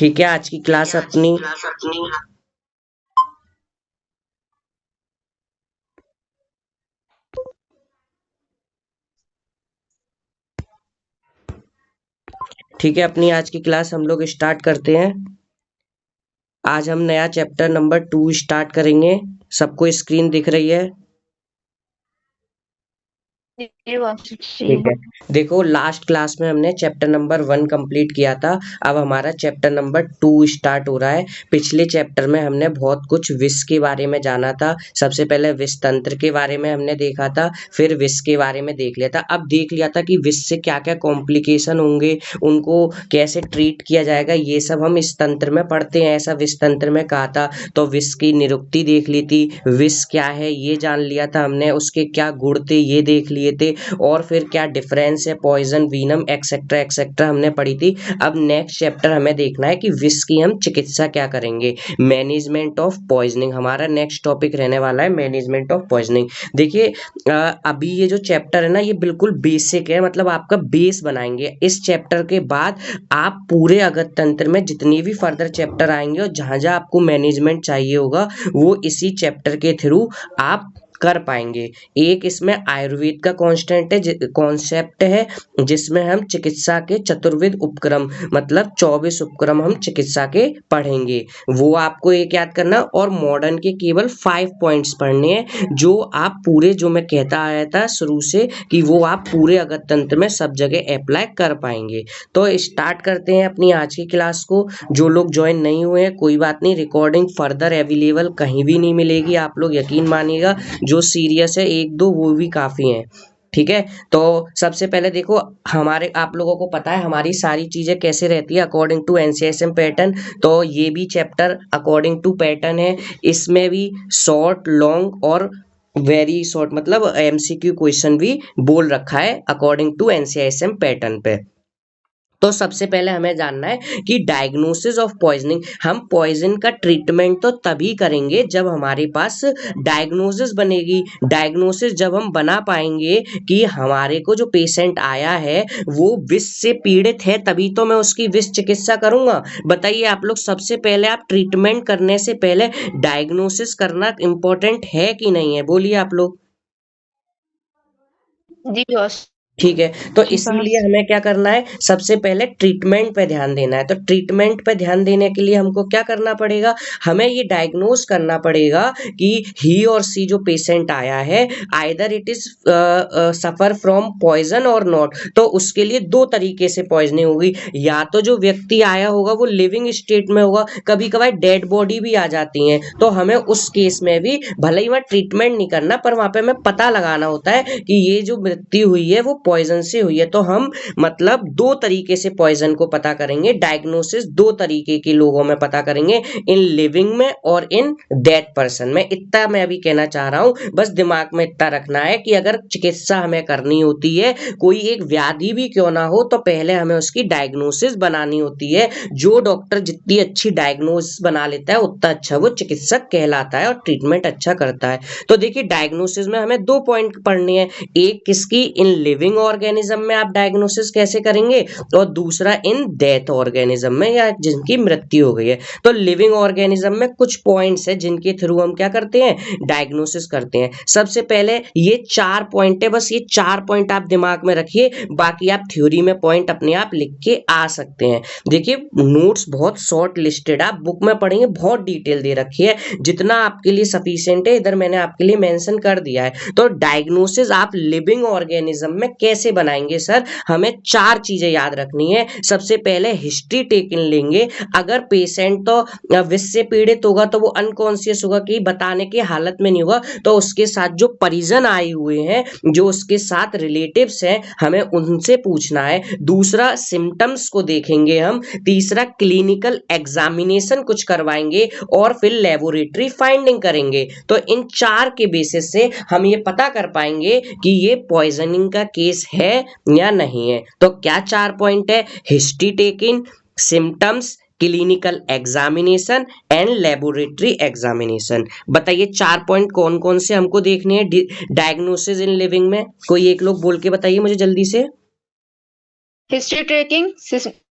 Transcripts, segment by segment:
ठीक है, आज की क्लास अपनी ठीक है, अपनी आज की क्लास हम लोग स्टार्ट करते हैं। आज हम नया चैप्टर नंबर 2 स्टार्ट करेंगे। सबको स्क्रीन दिख रही है? ठीक है, देखो लास्ट क्लास में हमने चैप्टर नंबर 1 कंप्लीट किया था। अब हमारा चैप्टर नंबर 2 स्टार्ट हो रहा है। पिछले चैप्टर में हमने बहुत कुछ विष के बारे में जाना था। सबसे पहले विष तंत्र के बारे में हमने देखा था, फिर विष के बारे में देख लिया था। अब देख लिया था कि विष से क्या क्या कॉम्प्लिकेशन होंगे, उनको कैसे ट्रीट किया जाएगा, ये सब हम इस तंत्र में पढ़ते हैं। ऐसा विष तंत्र में कहा था। तो विष की निरुक्ति देख ली थी, विष क्या है ये जान लिया था हमने, उसके क्या गुण थे ये देख लिए थे, और फिर क्या डिफरेंस है पॉइजन, वीनम एक्सेट्रा एक्सेट्रा हमने पढ़ी थी। अब नेक्स्ट चैप्टर हमें देखना है कि विष की हम चिकित्सा क्या करेंगे। मैनेजमेंट ऑफ पॉइजनिंग हमारा नेक्स्ट टॉपिक रहने वाला है, मैनेजमेंट ऑफ पॉइजनिंग। देखिए अभी ये जो चैप्टर है ना, ये बिल्कुल बेसिक है, मतलब आपका बेस बनाएंगे। इस चैप्टर के बाद आप पूरे अगत तंत्र में जितनी भी फर्दर चैप्टर आएंगे और जहां जहां आपको मैनेजमेंट चाहिए होगा, वो इसी चैप्टर के थ्रू आप कर पाएंगे। एक इसमें आयुर्वेद का कॉन्सेप्ट है, जिसमें हम चिकित्सा के चतुर्विध उपक्रम, मतलब 24 उपक्रम हम चिकित्सा के पढ़ेंगे। वो आपको एक याद करना, और मॉडर्न के केवल 5 पॉइंट्स पढ़ने हैं, जो आप पूरे, जो मैं कहता आया था शुरू से कि वो आप पूरे अगत तंत्र में सब जगह अप्लाई कर पाएंगे। तो स्टार्ट करते हैं अपनी आज की क्लास को। जो लोग ज्वाइन नहीं हुए हैं कोई बात नहीं, रिकॉर्डिंग फर्दर अवेलेबल कहीं भी नहीं मिलेगी, आप लोग यकीन मानिएगा। जो सीरियस है एक दो वो भी काफी हैं। ठीक है, तो सबसे पहले देखो, हमारे आप लोगों को पता है हमारी सारी चीजें कैसे रहती है अकॉर्डिंग टू एनसीएसएम पैटर्न। तो ये भी चैप्टर अकॉर्डिंग टू पैटर्न है। इसमें भी शॉर्ट, लॉन्ग और वेरी शॉर्ट, मतलब एमसीक्यू क्वेश्चन भी बोल रखा है अकॉर्डिंग टू एनसीएसएम पैटर्न पे। तो सबसे पहले हमें जानना है कि डायग्नोसिस ऑफ पॉइजनिंग, हम पॉइजन का ट्रीटमेंट तो तभी करेंगे जब हमारे पास डायग्नोसिस बनेगी। डायग्नोसिस जब हम बना पाएंगे कि हमारे को जो पेशेंट आया है वो विष से पीड़ित है, तभी तो मैं उसकी विष चिकित्सा करूंगा। बताइए आप लोग, सबसे पहले आप ट्रीटमेंट करने से पहले डायग्नोसिस करना इंपॉर्टेंट है कि नहीं है? बोलिए आप लोग। जी बॉस। ठीक है, तो इसीलिए हमें क्या करना है, सबसे पहले ट्रीटमेंट पे ध्यान देना है। तो ट्रीटमेंट पे ध्यान देने के लिए हमको क्या करना पड़ेगा, हमें ये डायग्नोज करना पड़ेगा कि ही और सी जो पेशेंट आया है, either it is suffer from poison और नॉट। तो उसके लिए दो तरीके से पॉइजनिंग होगी, या तो जो व्यक्ति आया होगा वो लिविंग स्टेट में होगा, कभी कभार डेड बॉडी भी आ जाती है, तो हमें उस केस में भी भले ही वहाँ ट्रीटमेंट नहीं करना, पर वहां पे हमें पता लगाना होता है कि ये जो मृत्यु हुई है वो पॉइजन से हुई है। तो हम मतलब दो तरीके से पॉइजन को पता करेंगे, डायग्नोसिस दो तरीके के लोगों में पता करेंगे, इन लिविंग में और इन डेड पर्सन में। इतना मैं अभी कहना चाह रहा हूं, बस दिमाग में इतना रखना है कि अगर चिकित्सा हमें करनी होती है, कोई एक व्याधि भी क्यों ना हो, तो पहले हमें उसकी डायग्नोसिस बनानी होती है। जो डॉक्टर जितनी अच्छी डायग्नोसिस बना लेता है उतना अच्छा वो चिकित्सक कहलाता है और ट्रीटमेंट अच्छा करता है। तो देखिए डायग्नोसिस में हमें दो पॉइंट पढ़ने हैं, एक किसकी, इन लिविंग ऑर्गेनिज्म में आप डायग्नोसिस कैसे करेंगे, और दूसरा इन डेथ ऑर्गेनिज्म में, या जिनकी मृत्यु हो गई है। तो लिविंग ऑर्गेनिज्म में कुछ पॉइंट्स है जिनके थ्रू हम क्या करते हैं, डायग्नोसिस करते हैं। सबसे पहले ये 4 पॉइंट है, बस ये 4 पॉइंट आप दिमाग में रखिए, बाकी आप थ्योरी में पॉइंट अपने आप लिख के आ सकते हैं। देखिए नोट्स बहुत शॉर्ट लिस्टेड, आप बुक में पढ़ेंगे बहुत डिटेल दे रखी है, जितना आपके लिए सफिशिएंट है इधर मैंने आपके लिए मेंशन कर दिया है। तो डायग्नोसिस आप लिविंग ऑर्गेनिज्म में कैसे बनाएंगे सर, हमें 4 चीजें याद रखनी है। सबसे पहले हिस्ट्री टेकन लेंगे, अगर पेशेंट तो विष से पीड़ित होगा तो वो अनकॉन्शियस होगा कि बताने की हालत में नहीं होगा, तो उसके साथ जो परिजन आए हुए हैं, जो उसके साथ रिलेटिव्स हैं, हमें उनसे पूछना है। दूसरा सिम्टम्स को देखेंगे हम, तीसरा क्लिनिकल एग्जामिनेशन कुछ करवाएंगे, और फिर लेबोरेटरी फाइंडिंग करेंगे। तो इन 4 के बेसिस से हम ये पता कर पाएंगे कि ये पॉइजनिंग का केस है या नहीं है। तो क्या 4 पॉइंट है, history taking, symptoms, clinical examination and laboratory examination. बताइए 4 पॉइंट कौन कौन से हमको देखने हैं डायग्नोसिस इन लिविंग में, कोई एक लोग बोल के बताइए मुझे जल्दी से। History taking,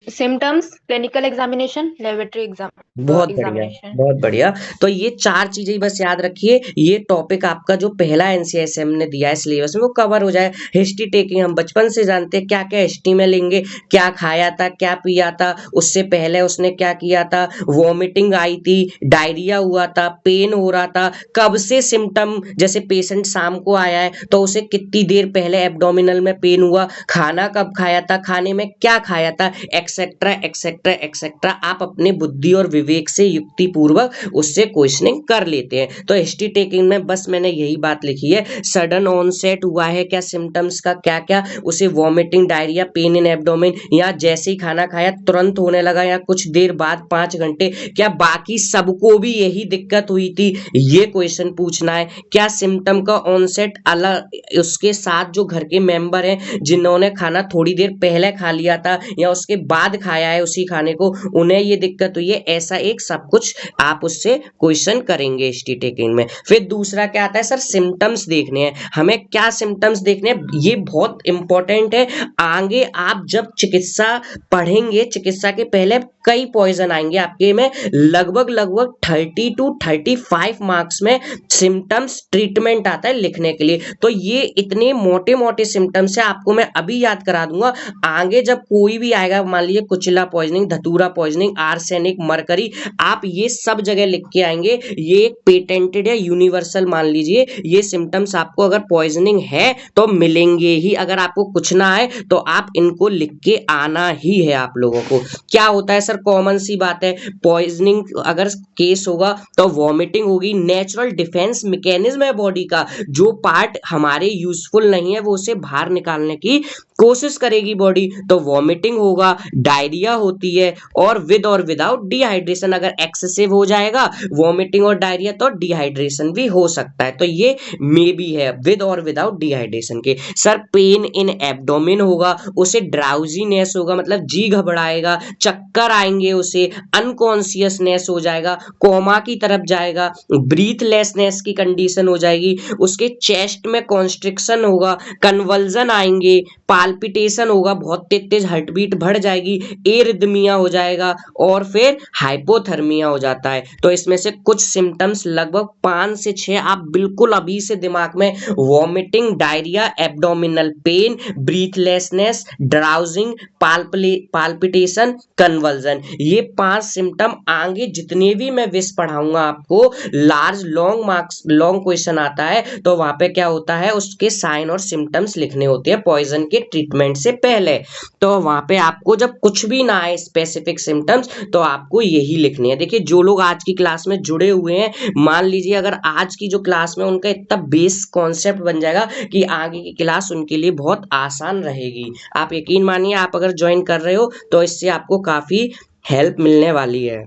symptoms, clinical examination, laboratory बहुत बढ़िया, एग्जामिनेशन। बहुत बढ़िया। तो ये 4 चीज़ें बस याद रखिए, ये टॉपिक आपका जो पहला एनसीईआरटी ने दिया है सिलेबस में वो कवर हो जाए। हिस्ट्री टेकिंग हम बचपन से जानते हैं, क्या-क्या हिस्ट्री में लेंगे, क्या खाया था, क्या पिया था, उससे पहले उसने क्या किया था, वॉमिटिंग आई थी, डायरिया हुआ था, पेन हो रहा था, कब से सिम्पटम, जैसे पेशेंट शाम को आया है तो उसे कितनी देर पहले एब्डोमिनल में पेन हुआ, खाना कब खाया था, खाने में क्या खाया था, एक्सेट्रा एक्सेट्रा एक्सेट्रा। आप अपने बुद्धि और विवेक से युक्ति पूर्वक उससे क्वेश्चनिंग कर लेते हैं। तो हिस्ट्री टेकिंग में बस मैंने यही बात लिखी है, सडन ऑनसेट हुआ है क्या सिम्टम्स का, क्या क्या, उसे vomiting, diarrhoea, pain in abdomen, या जैसे ही खाना खाया तुरंत होने लगा, या कुछ देर बाद 5 घंटे, क्या बाकी सबको भी यही दिक्कत हुई थी, ये क्वेश्चन पूछना है। क्या सिम्टम का ऑनसेट अलग, उसके साथ जो घर के मेंबर हैं जिन्होंने खाना थोड़ी देर पहले खा लिया था या उसके बाद खाया है उसी खाने को, उन्हें ये दिक्कत हुई है, ऐसा एक सब कुछ आप उससे क्वेश्चन करेंगे हिस्ट्री टेकिंग में। फिर दूसरा क्या आता है सर, सिम्टम्स देखने हैं हमें। क्या सिम्टम्स देखने हैं, ये बहुत इंपॉर्टेंट है। आगे आप जब चिकित्सा पढ़ेंगे, चिकित्सा के पहले कई पॉइजन आएंगे आपके में, लगभग लगभग 30 to 35 मार्क्स में सिम्टम्स ट्रीटमेंट आता है लिखने के लिए। तो ये इतने मोटे मोटे सिम्टम्स है, आपको मैं अभी याद करा दूंगा। आगे जब कोई भी आएगा, मान लीजिए कुचला पॉइजनिंग, धतूरा पॉइजनिंग, आर्सेनिक, मरकरी, आप ये सब जगह लिख के आएंगे। ये एक पेटेंटेड है, यूनिवर्सल मान लीजिए, ये सिम्टम्स आपको अगर पॉइजनिंग है तो मिलेंगे ही। अगर आपको कुछ ना आए तो आप इनको लिख के आना ही है आप लोगों को। क्या होता है सर, कॉमन सी बात है, पॉइजनिंग अगर केस होगा तो वॉमिटिंग होगी। नेचुरल डिफेंस मैकेनिज्म है बॉडी का, जो पार्ट हमारे यूजफुल नहीं है वो उसे बाहर निकालने की कोशिश करेगी बॉडी, तो वॉमिटिंग होगा, डायरिया होती है, और विद और विदाउट डिहाइड्रेशन। अगर एक्सेसिव हो जाएगा वॉमिटिंग और डायरिया तो डिहाइड्रेशन भी हो सकता है। तो ये मे बी है विद और विदाउट डिहाइड्रेशन के। सर पेन इन एब्डोमेन होगा, उसे ड्राउजीनेस होगा, मतलब जी घबराएगा, चक्कर आएंगे, उसे अनकॉन्शियसनेस हो जाएगा, कोमा की तरफ जाएगा, ब्रीथलेसनेस की कंडीशन हो जाएगी, उसके चेस्ट में कॉन्स्ट्रिक्शन होगा, कन्वल्जन आएंगे, पाल्पिटेशन होगा, बहुत तेज तेज हार्ट बीट बढ़ जाएगी, एरिथमिया हो जाएगा, और फिर हाइपोथर्मिया हो जाता है। तो इसमें से कुछ सिम्टम्स लगभग 5 से 6 आप बिल्कुल अभी से दिमाग में, vomiting, diarrhoea, abdominal pain, breathlessness, drowsing, palpitation, convulsion, ये 5 सिम्टम आगे जितने भी मैं विश पढ़ाऊंगा आपको, large long marks long question आता है तो वहां पे क्या होता है, उसके साइन और सिम्टम्स लिखने होते हैं पॉइजन के ट्रीटमेंट से पहले। तो वहां पे आपको जब कुछ भी ना आए स्पेसिफिक सिम्टम्स तो आपको यही लिखनी है। देखिए जो लोग आज की क्लास में जुड़े हुए हैं, मान लीजिए अगर आज की जो क्लास में उनका इतना बेस कॉन्सेप्ट बन जाएगा कि आगे की क्लास उनके लिए बहुत आसान रहेगी। आप यकीन मानिए, आप अगर ज्वाइन कर रहे हो तो इससे आपको काफी हेल्प मिलने वाली है।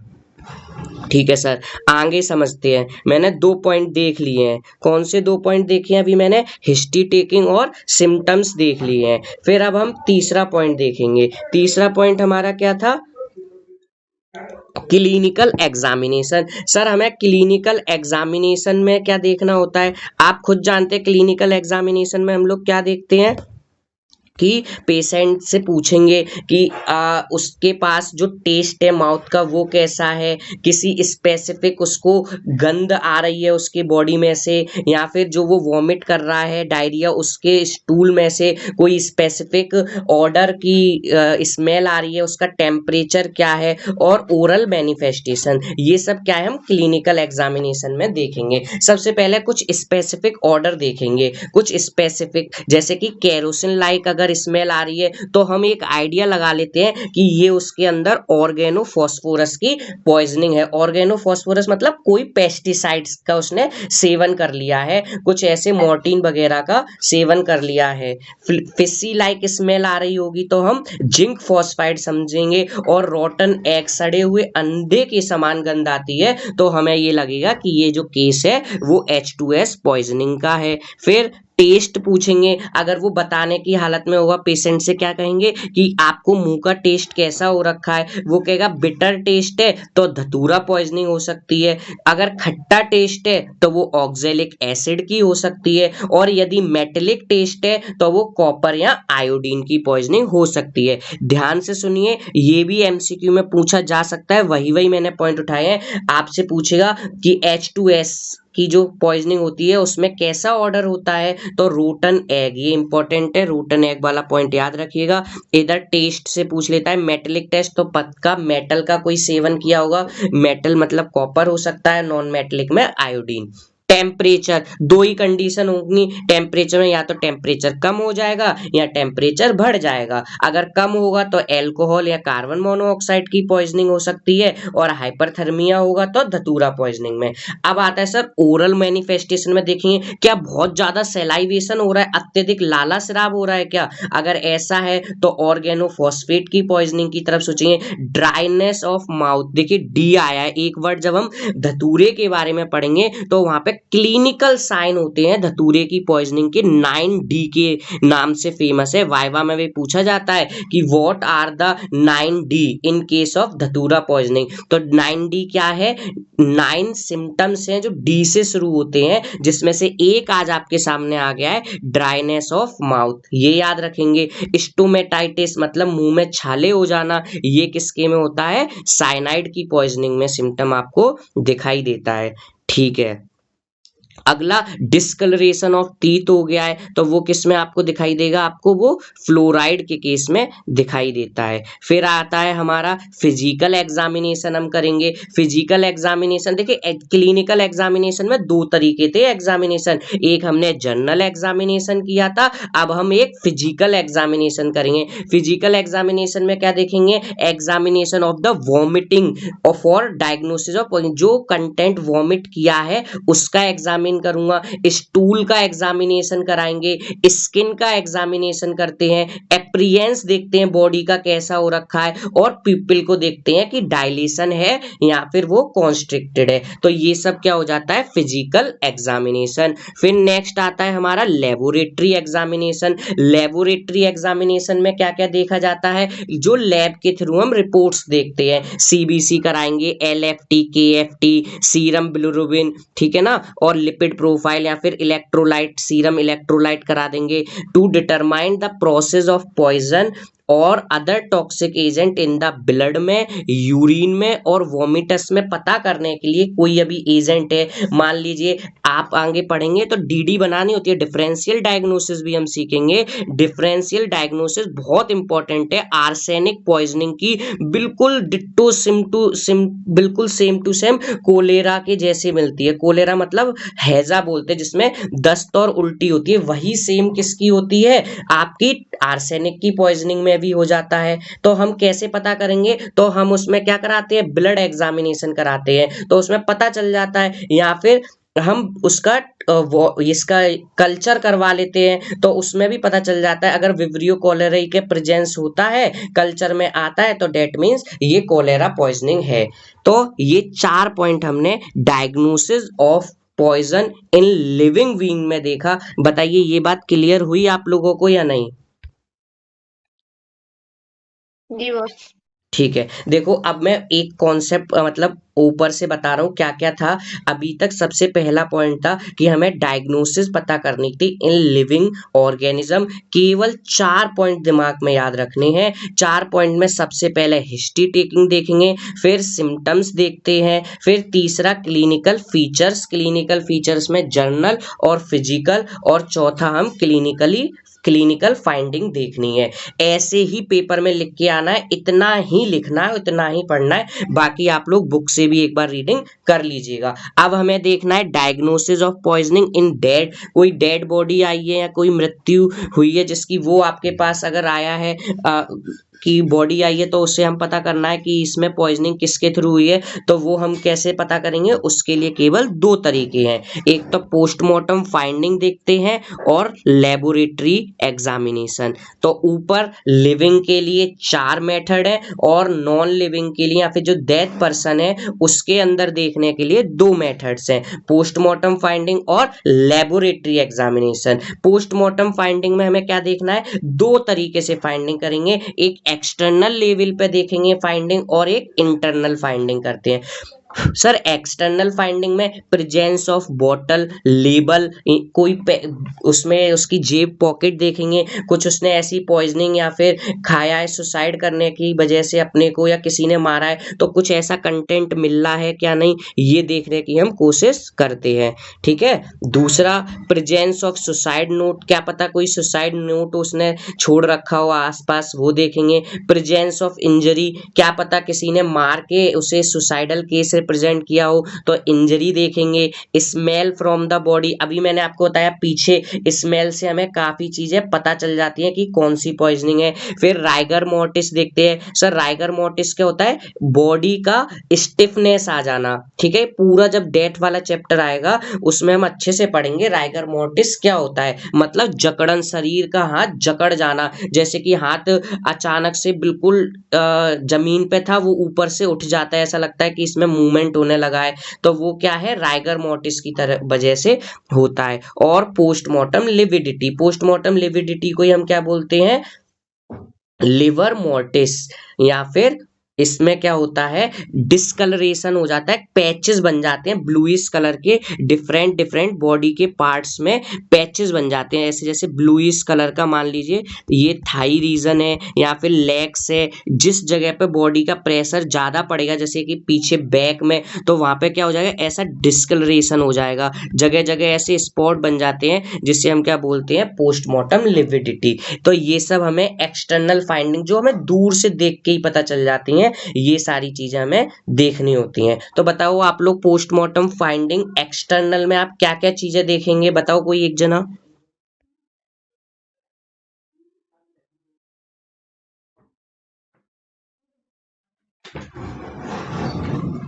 ठीक है सर, आगे समझते हैं। मैंने 2 पॉइंट देख लिए हैं। कौन से 2 पॉइंट देखे हैं अभी मैंने, हिस्ट्री टेकिंग और सिम्टम्स देख लिए हैं। फिर अब हम तीसरा पॉइंट देखेंगे। तीसरा पॉइंट हमारा क्या था, क्लिनिकल एग्जामिनेशन। सर हमें क्लिनिकल एग्जामिनेशन में क्या देखना होता है, आप खुद जानते हैं क्लिनिकल एग्जामिनेशन में हम लोग क्या देखते हैं कि पेशेंट से पूछेंगे कि उसके पास जो टेस्ट है माउथ का वो कैसा है, किसी स्पेसिफिक उसको गंध आ रही है उसके बॉडी में से, या फिर जो वो वॉमिट कर रहा है डायरिया उसके स्टूल में से कोई स्पेसिफिक ऑर्डर की स्मेल आ रही है, उसका टेम्परेचर क्या है, और ओरल मैनिफेस्टेशन, ये सब क्या है हम क्लिनिकल एग्जामिनेशन में देखेंगे। सबसे पहले कुछ स्पेसिफिक ऑर्डर देखेंगे, कुछ स्पेसिफिक, जैसे कि केरोसिन लाइक अगर स्मेल आ रही है तो हम एक आइडिया लगा लेते हैं कि ये उसके अंदर ऑर्गेनोफॉस्फोरस की पॉइजनिंग है। ऑर्गेनोफॉस्फोरस मतलब कोई पेस्टिसाइड्स का उसने सेवन कर लिया है, कुछ ऐसे मोर्टीन वगैरह का सेवन कर लिया है। फिशी लाइक स्मेल आ रही होगी तो हम जिंक फॉस्फाइड समझेंगे, और रोटन एग, सड़े हुए अंडे के समान गंध आती है तो हमें ये लगेगा कि ये जो केस है वो H2S पॉइजनिंग का है। फिर टेस्ट पूछेंगे, अगर वो बताने की हालत में होगा पेशेंट से क्या कहेंगे कि आपको मुंह का टेस्ट कैसा हो रखा है, वो कहेगा बिटर टेस्ट है तो धतूरा पॉइजनिंग हो सकती है, अगर खट्टा टेस्ट है तो वो ऑक्जेलिक एसिड की हो सकती है, और यदि मेटेलिक टेस्ट है तो वो कॉपर या आयोडीन की पॉइजनिंग हो सकती है। ध्यान से सुनिए, ये भी एमसीक्यू में पूछा जा सकता है, वही मैंने पॉइंट उठाए हैं। आपसे पूछेगा कि H2S की जो पॉइजनिंग होती है उसमें कैसा ऑर्डर होता है, तो रोटन एग, ये इंपॉर्टेंट है, रोटन एग वाला पॉइंट याद रखिएगा। इधर टेस्ट से पूछ लेता है, मेटेलिक टेस्ट तो पक्का मेटल का कोई सेवन किया होगा, मेटल मतलब कॉपर हो सकता है, नॉन मेटेलिक में आयोडीन। टेम्परेचर, दो ही कंडीशन होगी टेम्परेचर में, या तो टेम्परेचर कम हो जाएगा या टेम्परेचर बढ़ जाएगा। अगर कम होगा तो एल्कोहल या कार्बन मोनोऑक्साइड की पॉइजनिंग हो सकती है, और हाइपरथर्मिया होगा तो धतूरा पॉइजनिंग में। अब आता है सर ओरल मैनिफेस्टेशन में, देखेंगे क्या बहुत ज्यादा सेलाइवेशन हो रहा है, अत्यधिक लाला शराब हो रहा है क्या, अगर ऐसा है तो ऑर्गेनोफॉस्फेट की पॉइजनिंग की तरफ सोचेंगे। ड्राइनेस ऑफ माउथ, देखिए डी आया है एक वर्ड, जब हम धतूरे के बारे में पढ़ेंगे तो वहां पे क्लिनिकल साइन होते हैं धतूरे की पॉइजनिंग के, 9D के नाम से फेमस है, वाइवा में भी पूछा जाता है कि what are the 9D in case of dhatura poisoning. तो 9D क्या है, 9 सिम्टम्स हैं जो डी से शुरू होते हैं, जिसमें से एक आज आपके सामने आ गया है, ड्राइनेस ऑफ माउथ, ये याद रखेंगे। स्टोमेटाइटिस मतलब मुंह में छाले हो जाना, ये किसके में होता है, साइनाइड की पॉइजनिंग में सिम्टम आपको दिखाई देता है। ठीक है, अगला डिस्कलरेशन ऑफ टीथ हो गया है, तो वो किस में आपको दिखाई देगा, आपको वो फ्लोराइड के केस में दिखाई देता है। फिर आता है हमारा फिजिकल एग्जामिनेशन, हम करेंगे फिजिकल एग्जामिनेशन। देखिए क्लिनिकल एग्जामिनेशन में दो तरीके थे एग्जामिनेशन, एक हमने जनरल एग्जामिनेशन किया था, अब हम एक फिजिकल एग्जामिनेशन करेंगे। फिजिकल एग्जामिनेशन में क्या देखेंगे, examination of the vomiting for diagnosis of, जो कंटेंट वॉमिट किया है उसका एग्जामिन करूंगा, स्टूल का एग्जामिनेशन कराएंगे, स्किन का एग्जामिनेशन करते हैं, एप्रियंस देखते हैं बॉडी का कैसा हो रखा है, और पीपल को देखते हैं कि डायलेशन है या फिर वो कॉन्स्ट्रिक्टेड है। तो ये सब क्या हो जाता है, फिजिकल एग्जामिनेशन। फिर नेक्स्ट आता है हमारा लेबोरेटरी एग्जामिनेशन। लेबोरेटरी एग्जामिनेशन में क्या क्या देखा जाता है, जो लैब के थ्रू हम रिपोर्ट्स देखते हैं, सीबीसी कराएंगे, एलएफटी, केएफटी, सीरम बिलिरुबिन, ठीक है ना, और लिपिड प्रोफाइल या फिर इलेक्ट्रोलाइट, सीरम इलेक्ट्रोलाइट करा देंगे, to determine the process of poison और other toxic agent in the blood में, यूरिन में और वोमिटस में, पता करने के लिए कोई अभी एजेंट है, मान लीजिए आप आगे पढ़ेंगे तो डीडी बनानी होती है, डिफरेंशियल डायग्नोसिस भी हम सीखेंगे। डिफरेंशियल डायग्नोसिस बहुत इंपॉर्टेंट है, आर्सेनिक पॉइजनिंग की बिल्कुल डिट्टो बिल्कुल सेम टू सेम कोलेरा के जैसे मिलती है। कोलेरा मतलब हैजा बोलते हैं, जिसमें दस्त और उल्टी होती है, वही सेम किसकी होती है, आपकी आर्सेनिक की पॉइजनिंग में भी हो जाता है। तो हम कैसे पता करेंगे, तो हम उसमें क्या कराते हैं, ब्लड एग्जामिनेशन कराते हैं, तो उसमें पता चल जाता है, या फिर हम उसका इसका कल्चर करवा लेते हैं, तो उसमें भी पता चल जाता है। अगर विब्रियो कोलेराई के प्रेजेंस होता है, कल्चर में आता है, तो डेट मीन्स ये कोलेरा पॉइजनिंग है। तो ये 4 पॉइंट हमने diagnosis of poison in living being में देखा। बताइए ये बात क्लियर हुई आप लोगों को या नहीं? जी बॉस। ठीक है, देखो अब मैं एक कॉन्सेप्ट मतलब ऊपर से बता रहा हूँ क्या क्या था। अभी तक सबसे पहला पॉइंट था कि हमें डायग्नोसिस पता करनी थी इन लिविंग ऑर्गेनिज्म। केवल 4 पॉइंट दिमाग में याद रखने हैं। 4 पॉइंट में सबसे पहले हिस्ट्री टेकिंग देखेंगे, फिर सिम्टम्स देखते हैं, फिर तीसरा क्लिनिकल फीचर्स, क्लिनिकल फीचर्स में जर्नल और फिजिकल, और चौथा हम क्लिनिकल फाइंडिंग देखनी है। ऐसे ही पेपर में लिख के आना है, इतना ही लिखना है, इतना ही पढ़ना है, बाकी आप लोग बुक से भी एक बार रीडिंग कर लीजिएगा। अब हमें देखना है diagnosis of poisoning in dead, कोई डेड बॉडी आई है या कोई मृत्यु हुई है जिसकी, वो आपके पास अगर आया है की बॉडी आई है तो उससे हम पता करना है कि इसमें पॉइजनिंग किसके थ्रू हुई है, तो वो हम कैसे पता करेंगे, उसके लिए केवल दो तरीके हैं, एक तो पोस्टमार्टम फाइंडिंग देखते हैं और लेबोरेटरी एग्जामिनेशन। तो ऊपर लिविंग के लिए 4 मेथड है और नॉन लिविंग के लिए या फिर जो डेथ पर्सन है उसके अंदर देखने के लिए 2 मेथड्स हैं, पोस्टमार्टम फाइंडिंग और लेबोरेटरी एग्जामिनेशन। पोस्टमार्टम फाइंडिंग में हमें क्या देखना है, 2 तरीके से फाइंडिंग करेंगे, एक एक्सटर्नल लेवल पे देखेंगे फाइंडिंग और एक इंटरनल फाइंडिंग करते हैं। सर एक्सटर्नल फाइंडिंग में प्रेजेंस ऑफ बॉटल, लेबल, कोई उसमें उसकी जेब पॉकेट देखेंगे, कुछ उसने ऐसी पॉइजनिंग या फिर खाया है सुसाइड करने की वजह से अपने को या किसी ने मारा है तो कुछ ऐसा कंटेंट मिल रहा है क्या नहीं, ये देखने की हम कोशिश करते हैं। ठीक है, दूसरा प्रेजेंस ऑफ सुसाइड नोट, क्या पता कोई सुसाइड नोट उसने छोड़ रखा हो आसपास, वो देखेंगे। प्रेजेंस ऑफ इंजरी, क्या पता किसी ने मार के उसे सुसाइडल केस रिप्रेजेंट किया हो तो इंजरी देखेंगे। स्मेल फ्रॉम द बॉडी, अभी मैंने आपको बताया पीछे स्मेल से हमें काफी चीजें पता चल जाती हैं कि कौन सी पॉइजनिंग है। फिर राइगर मोर्टिस देखते हैं। सर राइगर मोर्टिस क्या होता है, बॉडी का स्टिफनेस आ जाना। ठीक है, पूरा जब डेथ वाला चैप्टर आएगा उसमें हम अच्छे से पढ़ेंगे राइगर मोर्टिस क्या होता है, मतलब जकड़न, शरीर का हाथ जकड़ जाना, जैसे कि हाथ अचानक से बिल्कुल जमीन पे था वो ऊपर से उठ जाता है, ऐसा लगता है कि इसमें मूवमेंट होने लगा है, तो वो क्या है, राइगर मोर्टिस की तरह वजह से होता है। और पोस्टमार्टम लिविडिटी, पोस्टमार्टम लिविडिटी को ही हम क्या बोलते हैं, लिवर मोर्टिस, या फिर इसमें क्या होता है, डिस्कलरेशन हो जाता है, पैचेस बन जाते हैं ब्लूइश कलर के, डिफरेंट डिफरेंट बॉडी के पार्ट्स में पैचेस बन जाते हैं, ऐसे जैसे ब्लूइश कलर का मान लीजिए ये थाई रीजन है या फिर लेग्स है, जिस जगह पे बॉडी का प्रेशर ज्यादा पड़ेगा जैसे कि पीछे बैक में, तो वहां पे क्या हो जाएगा, ऐसा डिस्कलरेशन हो जाएगा, जगह जगह ऐसे स्पॉट बन जाते हैं जिससे हम क्या बोलते हैं, पोस्टमार्टम लिविडिटी। तो ये सब हमें एक्सटर्नल फाइंडिंग जो हमें दूर से देख के ही पता चल जाती हैं, ये सारी चीजें हमें देखनी होती हैं। तो बताओ आप लोग पोस्टमार्टम फाइंडिंग एक्सटर्नल में आप क्या क्या चीजें देखेंगे, बताओ कोई एक जना।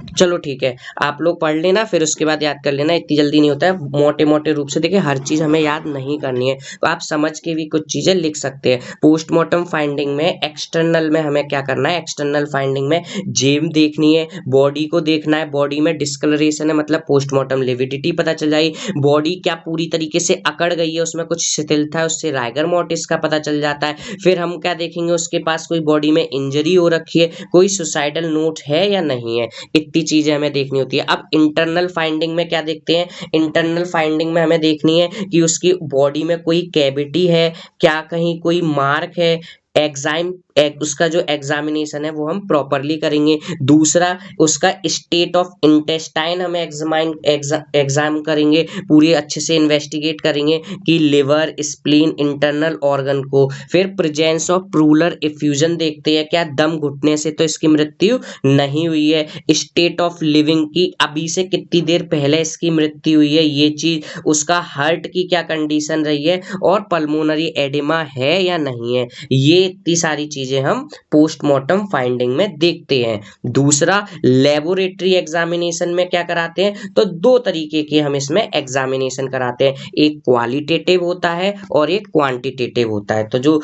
चलो ठीक है, आप लोग पढ़ लेना फिर उसके बाद याद कर लेना, इतनी जल्दी नहीं होता है, मोटे मोटे रूप से देखिए हर चीज हमें याद नहीं करनी है, तो आप समझ के भी कुछ चीजें लिख सकते हैं। पोस्टमार्टम फाइंडिंग में एक्सटर्नल में हमें क्या करना है, एक्सटर्नल फाइंडिंग में जेब देखनी है, बॉडी को देखना है, बॉडी में डिस्कलरेशन है मतलब पोस्टमार्टम लिविडिटी पता चल जाएगी, बॉडी क्या पूरी तरीके से अकड़ गई है, उसमें कुछ शिथिलता है उससे राइगर मोर्टिस का पता चल जाता है। फिर हम क्या देखेंगे, उसके पास कोई बॉडी में इंजरी हो रखी है, कोई सुसाइडल नोट है या नहीं है, इतनी चीजें हमें देखनी होती है। अब इंटरनल फाइंडिंग में क्या देखते हैं, इंटरनल फाइंडिंग में हमें देखनी है कि उसकी बॉडी में कोई कैविटी है क्या, कहीं कोई मार्क है, एग्जाम उसका जो एग्जामिनेशन है वो हम प्रॉपरली करेंगे। दूसरा उसका स्टेट ऑफ इंटेस्टाइन हमें एग्जाम करेंगे, पूरी अच्छे से इन्वेस्टिगेट करेंगे कि लिवर, स्प्लीन, इंटरनल ऑर्गन को। फिर प्रेजेंस ऑफ प्रूलर इफ्यूजन देखते हैं, क्या दम घुटने से तो इसकी मृत्यु नहीं हुई है, स्टेट ऑफ लिविंग की अभी से कितनी देर पहले इसकी मृत्यु हुई है ये चीज, उसका हार्ट की क्या कंडीशन रही है और पल्मोनरी एडिमा है या नहीं है, ये इतनी सारी चीजें हम पोस्टमार्टम फाइंडिंग में देखते हैं। दूसरा लेबोरेटरी एग्जामिनेशन में क्या कराते हैं, तो 2 तरीके के हम इसमें एग्जामिनेशन कराते हैं, एक क्वालिटेटिव होता है और एक क्वांटिटेटिव होता है। तो जो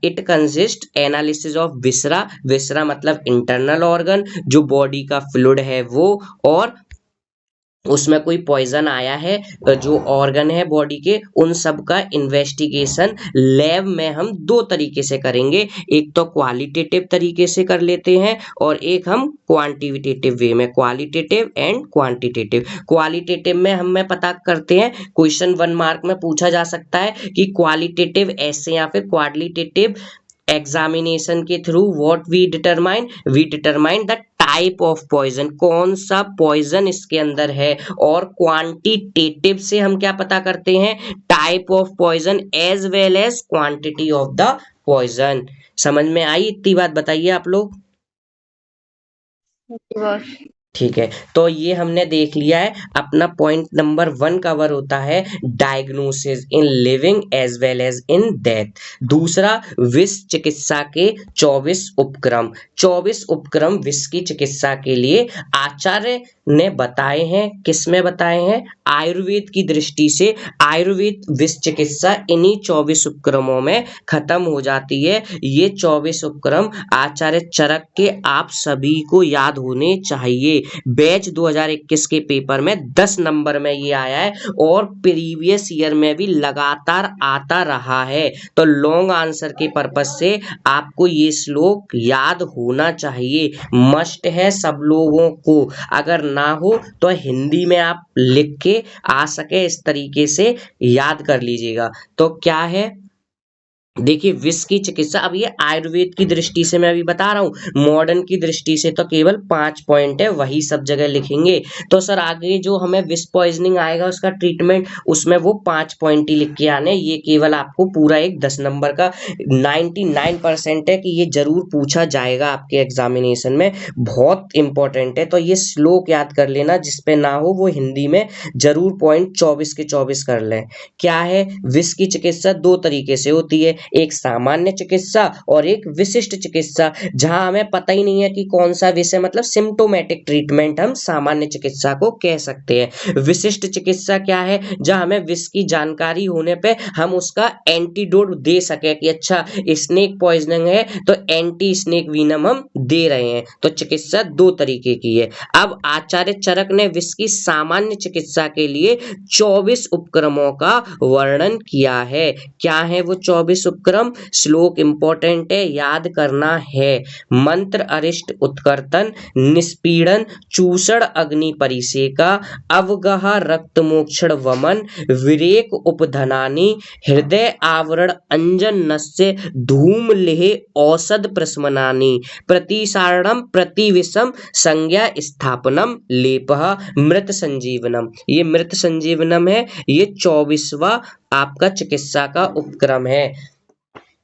इट कंसिस्ट एनालिसिस ऑफ विसरा, विसरा मतलब इंटरनल ऑर्गन, जो बॉडी का फ्लूइड है वो, और उसमें कोई पॉइजन आया है, जो ऑर्गन है बॉडी के, उन सब का इन्वेस्टिगेशन लैब में हम 2 तरीके से करेंगे, एक तो क्वालिटेटिव तरीके से कर लेते हैं और एक हम क्वांटिटेटिव वे में, क्वालिटेटिव एंड क्वांटिटेटिव। क्वालिटेटिव में हम पता करते हैं, क्वेश्चन 1 मार्क में पूछा जा सकता है कि क्वालिटेटिव ऐसे या फिर क्वालिटेटिव एग्जामिनेशन के through what we determine the type of poison, कौन सा पॉइजन इसके अंदर है, और क्वांटिटेटिव से हम क्या पता करते हैं, type of poison as well as quantity of the poison. समझ में आई इतनी बात, बताइए आप लोग। जी बॉस। ठीक है, तो ये हमने देख लिया है। अपना पॉइंट नंबर 1 कवर होता है diagnosis in living as well as in death. दूसरा, विष चिकित्सा के 24 उपक्रम। 24 उपक्रम विष की चिकित्सा के लिए आचार्य ने बताए हैं। किस में बताए हैं? आयुर्वेद की दृष्टि से आयुर्वेद विष चिकित्सा इन्हीं 24 उपक्रमों में खत्म हो जाती है। ये 24 उपक्रम आचार्य चरक के आप सभी को याद होने चाहिए। बैच 2021 के पेपर में 10 नंबर में ये आया है और प्रीवियस ईयर में भी लगातार आता रहा है। तो लॉन्ग आंसर के पर्पज से आपको ये श्लोक याद होना चाहिए, मस्ट है सब लोगों को। अगर ना हो तो हिंदी में आप लिख के आ सके इस तरीके से याद कर लीजिएगा। तो क्या है, देखिए विष की चिकित्सा, अब ये आयुर्वेद की दृष्टि से मैं अभी बता रहा हूँ, मॉडर्न की दृष्टि से तो केवल 5 पॉइंट है, वही सब जगह लिखेंगे। तो सर आगे जो हमें विष पॉइजनिंग आएगा उसका ट्रीटमेंट, उसमें वो 5 पॉइंट ही लिख के आने। ये केवल आपको पूरा एक 10 नंबर का 99% है कि ये जरूर पूछा जाएगा आपके एग्जामिनेशन में, बहुत इंपॉर्टेंट है। तो ये श्लोक याद कर लेना, जिसपे ना हो वो हिंदी में जरूर पॉइंट 24 के 24 कर लें। क्या है, विष की चिकित्सा 2 तरीके से होती है, एक सामान्य चिकित्सा और एक विशिष्ट चिकित्सा। जहां हमें पता ही नहीं है कि कौन सा विषय, मतलब सिम्टोमेटिक ट्रीटमेंट हम सामान्य चिकित्सा को कह सकते हैं। विशिष्ट चिकित्सा क्या है, जहां हमें विष की जानकारी होने पे हम उसका एंटीडोट दे सके कि अच्छा स्नेक पॉइजनिंग है तो एंटी स्नेक वीनम हम दे रहे हैं। तो चिकित्सा 2 तरीके की है। अब आचार्य चरक ने विष की सामान्य चिकित्सा के लिए 24 उपक्रमों का वर्णन किया है। क्या है वो 24 उपक्रम? श्लोक इंपॉर्टेंट है, याद करना है। मंत्र अरिष्ट उत्कर्तन, निष्पीड़न, चूषण अग्नि परिसेका, अवगाह रक्त मोक्षण वमन, विरेक उपधनानी, हृदय आवरण अंजन नस्य, धूम लेह औषध प्रशमनानी, प्रतिसारणम प्रतिविषम संज्ञा स्थापनम लेपः मृत संजीवनम। ये मृत संजीवनम है, ये 24वां आपका चिकित्सा का उपक्रम है।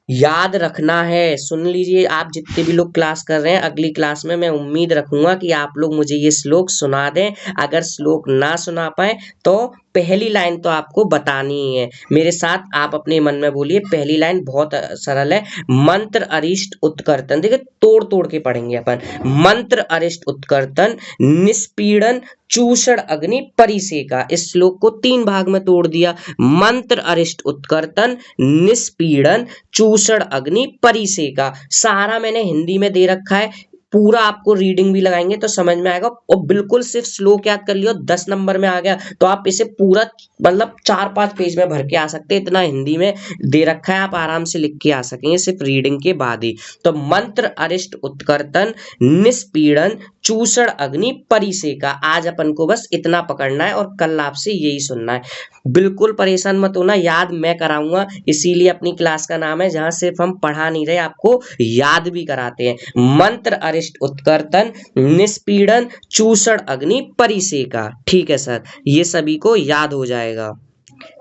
याद रखना है, सुन लीजिए आप जितने भी लोग क्लास कर रहे हैं, अगली क्लास में मैं उम्मीद रखूंगा कि आप लोग मुझे ये श्लोक सुना दें। अगर श्लोक ना सुना पाए तो पहली लाइन तो आपको बतानी ही है। मेरे साथ आप अपने मन में बोलिए, पहली लाइन बहुत सरल है, मंत्र अरिष्ट उत्कर्तन। देखिए तोड़ तोड़ के पढ़ेंगे अपन। मंत्र अरिष्ट उत्कर्तन, निष्पीड़न, चूषण अग्नि परिसेका। इस श्लोक को 3 भाग में तोड़ दिया। मंत्र अरिष्ट उत्कर्तन, निष्पीड़न, चूषण अग्नि परिसेका। सारा मैंने हिंदी में दे रखा है, पूरा आपको रीडिंग भी लगाएंगे तो समझ में आएगा। और बिल्कुल सिर्फ श्लोक याद कर लियो, 10 नंबर में आ गया तो आप इसे पूरा मतलब 4-5 पेज में भर के आ सकते हैं, इतना हिंदी में दे रखा है, आप आराम से लिख के आ सकेंगे सिर्फ रीडिंग के बाद ही। तो मंत्र अरिष्ट उत्कर्तन, निष्पीड़न, चूषण अग्नि परिसेका। आज अपन को बस इतना पकड़ना है और कल आपसे यही सुनना है। बिल्कुल परेशान मत होना, याद मैं कराऊंगा, इसीलिए अपनी क्लास का नाम है जहां सिर्फ हम पढ़ा नहीं रहे, आपको याद भी कराते हैं। मंत्र अरिष्ट उत्कर्तन, निष्पीड़न, चूषण अग्नि परिसेका। ठीक है सर, ये सभी को याद हो जाएगा।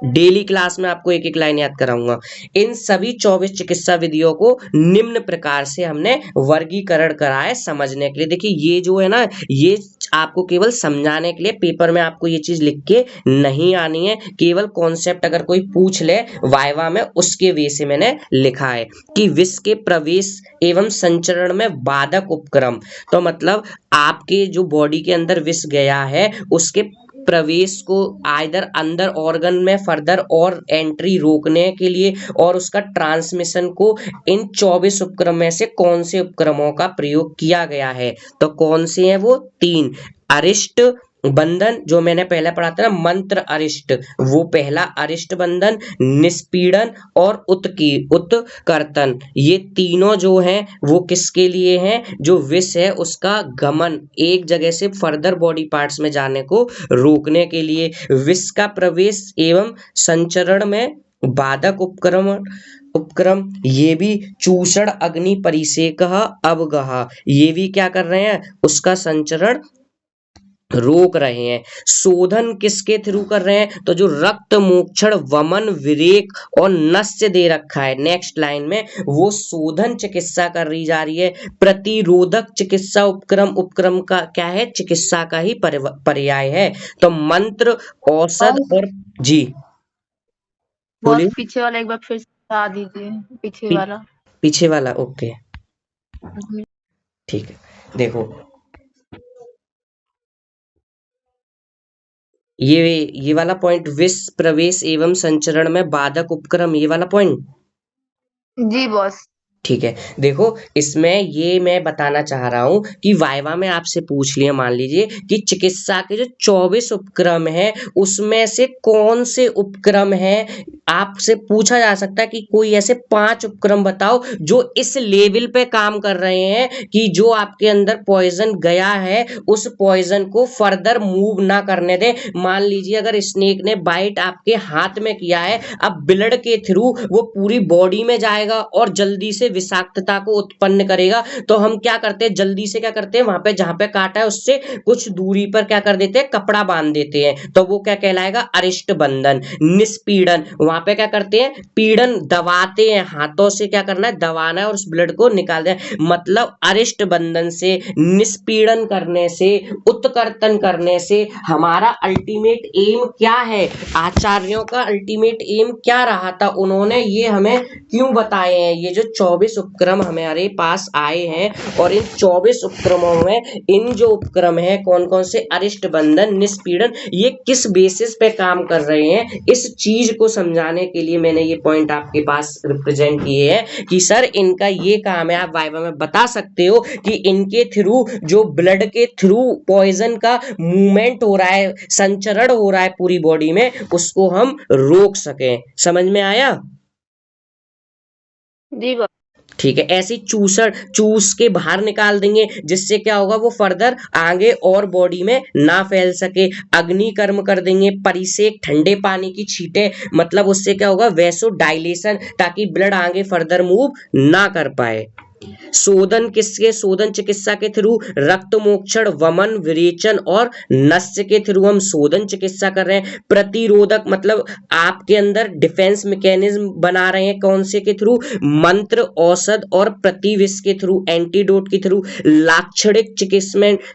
डेली क्लास में आपको एक एक लाइन याद कराऊंगा। इन सभी 24 चिकित्सा विधियों को निम्न प्रकार से हमने वर्गीकरण करा है समझने के लिए। देखिए ये जो है ना, ये आपको केवल समझाने के लिए, पेपर में आपको ये चीज लिख के नहीं आनी है, केवल कॉन्सेप्ट अगर कोई पूछ ले वाइवा में उसके वे से मैंने लिखा है कि विष के प्रवेश एवं संचरण में बाधक उपक्रम। तो मतलब आपके जो बॉडी के अंदर विष गया है उसके प्रवेश को आइदर अंदर ऑर्गन में फर्दर और एंट्री रोकने के लिए और उसका ट्रांसमिशन को इन 24 उपक्रम में से कौन से उपक्रमों का प्रयोग किया गया है? तो कौन से हैं वो? 3। अरिष्ट बंधन, जो मैंने पहले पढ़ा था ना, मंत्र अरिष्ट, वो पहला अरिष्ट बंधन, निष्पीड़न और उत्कर्तन। ये तीनों जो हैं वो किसके लिए हैं? जो विष है उसका गमन एक जगह से फर्दर बॉडी पार्ट्स में जाने को रोकने के लिए। विष का प्रवेश एवं संचरण में बाधक उपक्रम ये भी चूषण अग्नि परिसेकः अवगाह, ये भी क्या कर रहे हैं? उसका संचरण रोक रहे हैं। शोधन किसके थ्रू कर रहे हैं? तो जो रक्त मोक्षण वमन विरेक और नस्य दे रखा है नेक्स्ट लाइन में, वो शोधन चिकित्सा कर रही जा रही है। प्रतिरोधक चिकित्सा उपक्रम, उपक्रम का क्या है? चिकित्सा का ही पर्याय है। तो मंत्र, औषध और जी बॉस बोलिए। पीछे वाला एक बार फिर से बता दीजिए, पीछे वाला। पीछे वाला ओके जी। ठीक है। देखो ये वाला पॉइंट, विष प्रवेश एवं संचरण में बाधक उपक्रम, ये वाला पॉइंट जी बॉस। ठीक है। देखो इसमें ये मैं बताना चाह रहा हूं कि वाइवा में आपसे पूछ लिया, मान लीजिए कि चिकित्सा के जो 24 उपक्रम है उसमें से कौन से उपक्रम है, आपसे पूछा जा सकता है कि कोई ऐसे 5 उपक्रम बताओ जो इस लेवल पे काम कर रहे हैं कि जो आपके अंदर पॉइजन गया है उस पॉइजन को फर्दर मूव ना करने दे। मान लीजिए अगर स्नेक ने बाइट आपके हाथ में किया है, अब ब्लड के थ्रू वो पूरी बॉडी में जाएगा और जल्दी से विषाक्तता को उत्पन्न करेगा, तो हम क्या करते हैं, जल्दी से क्या करते हैं, वहां पे जहां पे काटा है उससे कुछ दूरी पर क्या कर देते हैं, कपड़ा बांध देते हैं। तो वो क्या कहलाएगा? अरिष्ट बंधन। निष्पीड़न, वहां पे क्या करते हैं, पीड़न दबाते हैं, हाथों से क्या करना है, दबाना है और उस ब्लड को निकाल देना है। मतलब अरिष्ट बंधन से, निष्पीड़न करने से, उत्कर्तन करने से हमारा अल्टीमेट एम क्या है? आचार्यों का अल्टीमेट एम क्या रहा था, उन्होंने ये हमें क्यों बताए हैं? ये जो 24 उपक्रम हमारे पास आए हैं और इन 24 उपक्रमों में इन जो उपक्रम है कौन कौन से, अरिष्ट बंधन, निष्पीड़न, ये किस बेसिस पे काम कर रहे हैं, इस चीज को समझाने के लिए मैंने ये पॉइंट आपके पास रिप्रेजेंट किए हैं कि सर इनका ये काम है। आप वाइवा में बता सकते हो कि इनके थ्रू जो ब्लड के थ्रू पॉइजन का मूवमेंट हो रहा है, संचरण हो रहा है पूरी बॉडी में, उसको हम रोक सकें। समझ में आया? जी बॉस। ठीक है। ऐसी चूस के बाहर निकाल देंगे जिससे क्या होगा, वो फर्दर आगे और बॉडी में ना फैल सके। अग्नि कर्म कर देंगे, परिसेक, ठंडे पानी की छींटे, मतलब उससे क्या होगा, वैसो डायलेशन, ताकि ब्लड आगे फर्दर मूव ना कर पाए। शोधन किसके, शोधन चिकित्सा के थ्रू रक्त मोक्षण वमन विरेचन और नस्य के थ्रू हम शोधन चिकित्सा कर रहे हैं। प्रतिरोधक मतलब आपके अंदर डिफेंस मैकेनिज्म बना रहे हैं, कौन से के थ्रू, मंत्र, औषध और प्रतिविष के थ्रू, एंटीडोट के थ्रू। लाक्षणिक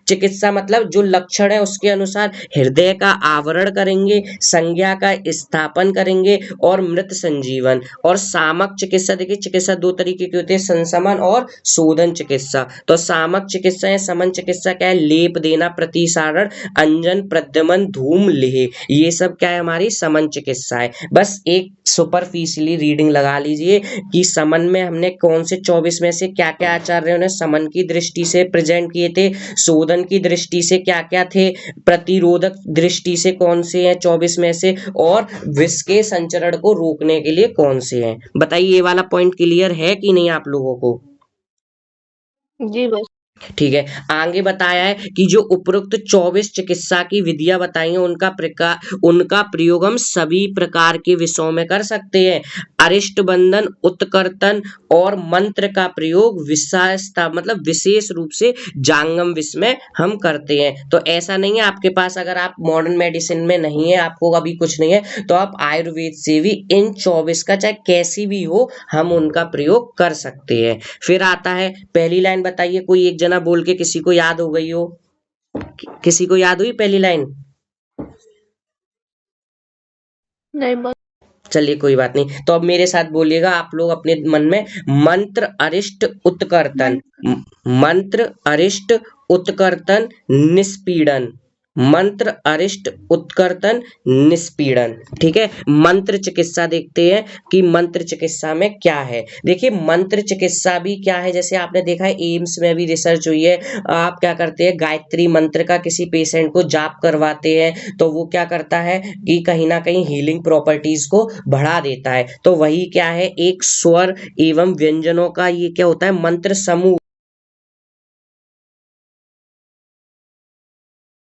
चिकित्सा मतलब जो लक्षण है उसके अनुसार हृदय का आवरण करेंगे, संज्ञा का स्थापन करेंगे और मृत संजीवन। और सामक चिकित्सा, देखिए चिकित्सा दो तरीके की होती है, संशमन और शोधन चिकित्सा। तो सामक चिकित्सा या समन चिकित्सा क्या है, लेप देना, प्रतिसारण, अंजन, प्रद्यमन, धूम, लेह, ये सब क्या है, हमारी समन चिकित्सा है। बस एक सुपरफिशियली रीडिंग लगा लीजिए कि समन में हमने कौन से 24 में से क्या क्या आचार्यों ने समन की दृष्टि से प्रेजेंट किए थे, शोधन की दृष्टि से क्या क्या थे, प्रतिरोधक दृष्टि से कौन से हैं 24 में से, और विष के संचरण को रोकने के लिए कौन से हैं। बताइए ये वाला पॉइंट क्लियर है कि नहीं आप लोगों को? जी बॉस। ठीक है। आगे बताया है कि जो उपरोक्त 24 चिकित्सा की विधियां बताई हैं उनका प्रयोग हम सभी प्रकार के विषयों में कर सकते हैं। अरिष्ट बंधन, उत्कर्तन और मंत्र का प्रयोग विशेषता मतलब विशेष रूप से जांगम विष में हम करते हैं। तो ऐसा नहीं है आपके पास, अगर आप मॉडर्न मेडिसिन में नहीं है, आपको अभी कुछ नहीं है, तो आप आयुर्वेद से भी इन 24 का चाहे कैसी भी हो हम उनका प्रयोग कर सकते हैं। फिर आता है पहली लाइन, बताइए कोई एक जना बोल के, किसी को याद हो गई हो, किसी को याद हुई पहली लाइन? नहीं बॉस। चलिए कोई बात नहीं, तो अब मेरे साथ बोलिएगा आप लोग अपने मन में, मंत्र अरिष्ट उत्कर्तन, मंत्र अरिष्ट उत्कर्तन निष्पीड़न, मंत्र अरिष्ट उत्कर्तन निष्पीड़न। ठीक है। मंत्र चिकित्सा देखते हैं कि मंत्र चिकित्सा में क्या है। देखिए मंत्र चिकित्सा भी क्या है, जैसे आपने देखा है एम्स में भी रिसर्च हुई है, आप क्या करते हैं, गायत्री मंत्र का किसी पेशेंट को जाप करवाते हैं तो वो क्या करता है कि कहीं ना कहीं हीलिंग प्रॉपर्टीज को बढ़ा देता है। तो वही क्या है, एक स्वर एवं व्यंजनों का ये क्या होता है, मंत्र समूह